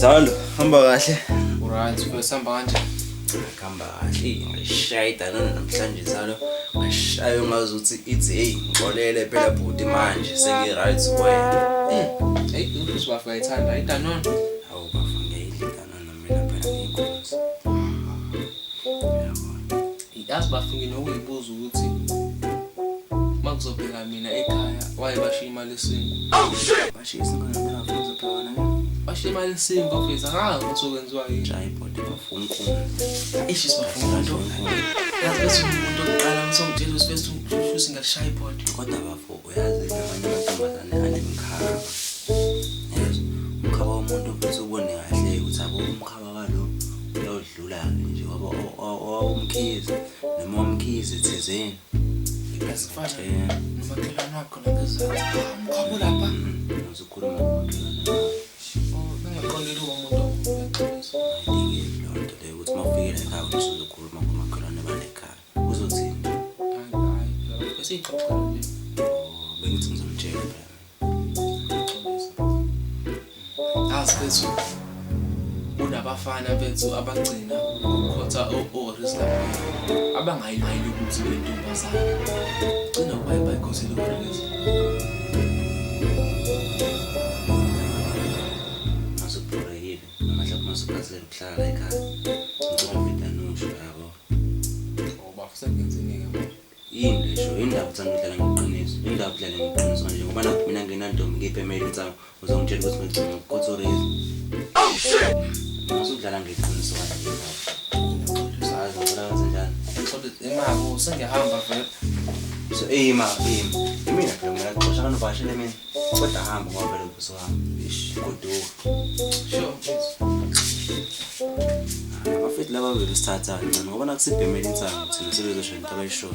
Zalo, hamba kahle. Alright, sihamba kanjani? Hamba kahle, ngishayida namhlanje Zalo. Ngishayo ngazuthi ithi hey, ngixolele phela bhuti manje sengi-right wena. Hey, uthi bafika ithanda idanona. Hawu bafika ngiyidana mina phela ngiyinkunzi. Yabona. Yazi bafika nokuyibuza ukuthi makuzobheka mina ekhaya waye bashiya imali esingu. Oh shit. Bashiya isingane mina futhi phela na. Bashiya imali esingu bafisa ngazi ukuthi okwenziwa yini. Tripod bafuna unkunzi. Ishi sibafuna into. Yazi bese umuntu oqala ngisongitshela ukuthi bese ushusi ngashaya ipod. Kodwa bafo uyazi abanye amantombazane anemkhaba. Yes. Umkhaba womuntu bese ubone kahle ukuthi abo umkhaba kalo uyodlula nje wabomkhizi noma umkhizi thizeni. Asifana nomakhelwane wakho nangezathu. Umkhaba lapha. Uzokhuluma ngomakhelwane. Nangaqondile umuntu oqinisa. Ayidingi lonto le ukuthi mawufike la ekhaya uzokhuluma ngomakhelwane banekhaya. Uzothini? Hayi, bese ixoxela nje. Bengithi ngizomtshela phela. Asibethu unabafana bethu abagcina ukhotha orisla abangayinayile ukuthi bentombazana gcina ubayiba ikhosile oris masupureyile namahlala masupasela ukuhlala la ekhaya ngizomvida nosho yabo obafisa ngenzeni ke manje yini lesho indaba uthangidlala ngeqiniso indaba udlala ngeqiniso nje ngoba nakho mina nginantombi ngipemele insango uzongitshela ukuthi ngigcina ukukhothoreza oh shit masudlala ngeqiniso kanje sazi ngoba kanjani imali sengihamba vele so mina phela mina kuxosha kanobashele mina kodwa hamba ngoba vele ubusohamba ish goduka sure abafethu laba besithatha kancane ngoba nakusibhemela insango thina sebezosho into abayishoyo.